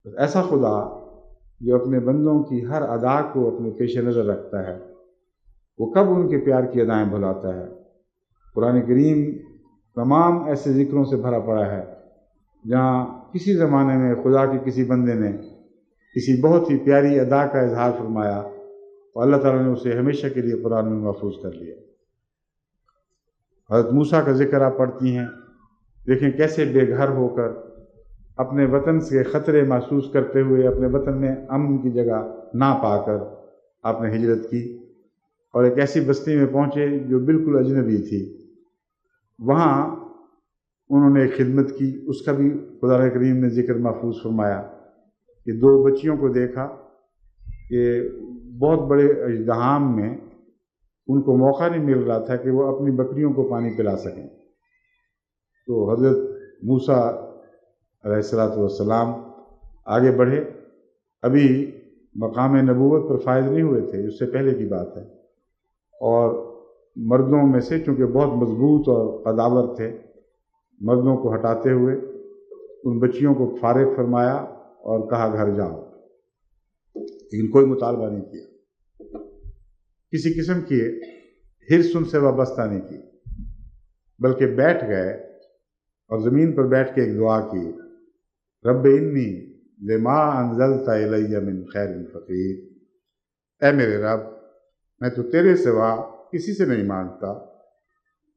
ایسا خدا جو اپنے بندوں کی ہر ادا کو اپنے پیش نظر رکھتا ہے، وہ کب ان کے پیار کی ادائیں بھلاتا ہے؟ قرآن کریم تمام ایسے ذکروں سے بھرا پڑا ہے جہاں کسی زمانے میں خدا کے کسی بندے نے کسی بہت ہی پیاری ادا کا اظہار فرمایا اور اللہ تعالیٰ نے اسے ہمیشہ کے لیے قرآن میں محفوظ کر لیا۔ حضرت موسیٰ کا ذکر آپ پڑھتی ہیں، دیکھیں کیسے بے گھر ہو کر اپنے وطن سے خطرے محسوس کرتے ہوئے اپنے وطن میں امن کی جگہ نہ پا کر آپ نے ہجرت کی اور ایک ایسی بستی میں پہنچے جو بالکل اجنبی تھی۔ وہاں انہوں نے ایک خدمت کی، اس کا بھی خدا کریم نے ذکر محفوظ فرمایا کہ 2 بچیوں کو دیکھا کہ بہت بڑے ازدحام میں ان کو موقع نہیں مل رہا تھا کہ وہ اپنی بکریوں کو پانی پلا سکیں، تو حضرت موسیٰ علیہ السلام آگے بڑھے۔ ابھی مقام نبوت پر فائز نہیں ہوئے تھے، اس سے پہلے کی بات ہے، اور مردوں میں سے چونکہ بہت مضبوط اور قداور تھے، مردوں کو ہٹاتے ہوئے ان بچیوں کو فارغ فرمایا اور کہا گھر جاؤ، لیکن کوئی مطالبہ نہیں کیا، کسی قسم کی حرص ان سے وابستہ نہیں کی، بلکہ بیٹھ گئے اور زمین پر بیٹھ کے ایک دعا کی، رب انی لما انزلت الی من خیر فقیر، اے میرے رب میں تو تیرے سوا کسی سے نہیں مانگتا،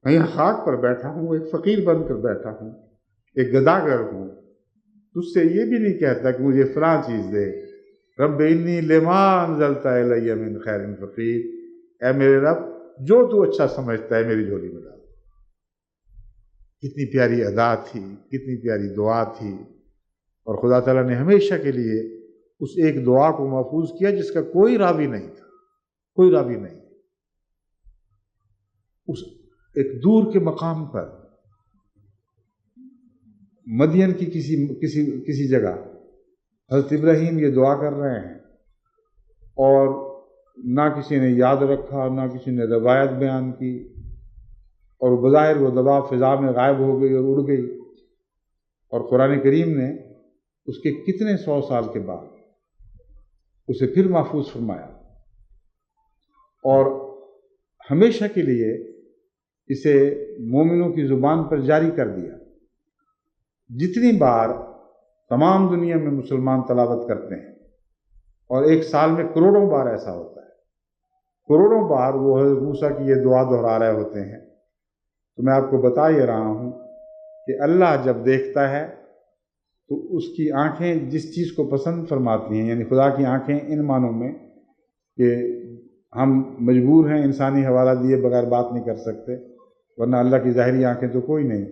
میں یہاں خاک پر بیٹھا ہوں، ایک فقیر بن کر بیٹھا ہوں، ایک گداگر ہوں، تجھ سے یہ بھی نہیں کہتا کہ مجھے فلاں چیز دے، رب انی لما انزلت الی من خیر فقیر، اے میرے رب جو تو اچھا سمجھتا ہے میری جھولی میں ڈال۔ کتنی پیاری ادا تھی، کتنی پیاری دعا تھی، اور خدا تعالیٰ نے ہمیشہ کے لیے اس ایک دعا کو محفوظ کیا جس کا کوئی راوی نہیں تھا، کوئی راوی نہیں۔ اس ایک دور کے مقام پر مدین کی کسی جگہ حضرت ابراہیم یہ دعا کر رہے ہیں، اور نہ کسی نے یاد رکھا، نہ کسی نے روایت بیان کی، اور بظاہر وہ دعا فضا میں غائب ہو گئی اور اڑ گئی، اور قرآن کریم نے اس کے کتنے 100 سال کے بعد اسے پھر محفوظ فرمایا اور ہمیشہ کے لیے اسے مومنوں کی زبان پر جاری کر دیا۔ جتنی بار تمام دنیا میں مسلمان تلاوت کرتے ہیں، اور ایک سال میں کروڑوں بار ایسا ہوتا ہے، کروڑوں بار وہ حضرت موسیٰ کی یہ دعا دہرا رہے ہوتے ہیں، تو میں آپ کو بتا یہ رہا ہوں کہ اللہ جب دیکھتا ہے تو اس کی آنکھیں جس چیز کو پسند فرماتی ہیں، یعنی خدا کی آنکھیں ان معنوں میں کہ ہم مجبور ہیں انسانی حوالہ دیے بغیر بات نہیں کر سکتے، ورنہ اللہ کی ظاہری آنکھیں تو کوئی نہیں،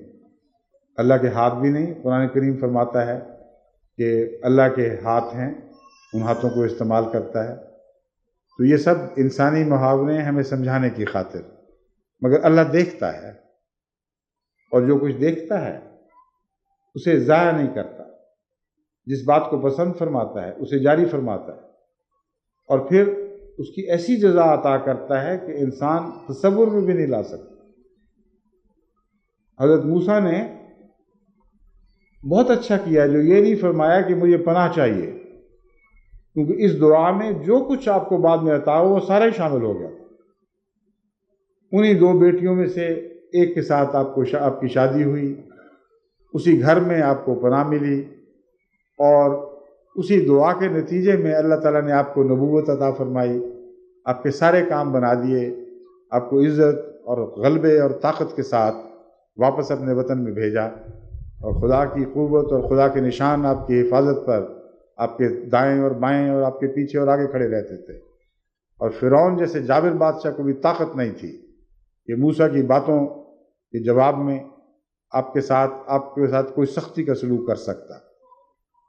اللہ کے ہاتھ بھی نہیں۔ قرآن کریم فرماتا ہے کہ اللہ کے ہاتھ ہیں، ان ہاتھوں کو استعمال کرتا ہے، تو یہ سب انسانی محاورے ہیں ہمیں سمجھانے کی خاطر، مگر اللہ دیکھتا ہے، اور جو کچھ دیکھتا ہے اسے ضائع نہیں کرتا، جس بات کو پسند فرماتا ہے اسے جاری فرماتا ہے، اور پھر اس کی ایسی جزا عطا کرتا ہے کہ انسان تصور میں بھی نہیں لا سکتا۔ حضرت موسیٰ نے بہت اچھا کیا جو یہ نہیں فرمایا کہ مجھے پناہ چاہیے، کیونکہ اس دعا میں جو کچھ آپ کو بعد میں عطا ہو وہ سارا ہی شامل ہو گیا۔ انہی 2 بیٹیوں میں سے ایک کے ساتھ آپ کی شادی ہوئی، اسی گھر میں آپ کو پناہ ملی، اور اسی دعا کے نتیجے میں اللہ تعالیٰ نے آپ کو نبوت عطا فرمائی، آپ کے سارے کام بنا دیے، آپ کو عزت اور غلبے اور طاقت کے ساتھ واپس اپنے وطن میں بھیجا، اور خدا کی قوت اور خدا کے نشان آپ کی حفاظت پر آپ کے دائیں اور بائیں اور آپ کے پیچھے اور آگے کھڑے رہتے تھے، اور فرعون جیسے جابر بادشاہ کو بھی طاقت نہیں تھی کہ موسیٰ کی باتوں کے جواب میں آپ کے ساتھ کوئی سختی کا سلوک کر سکتا۔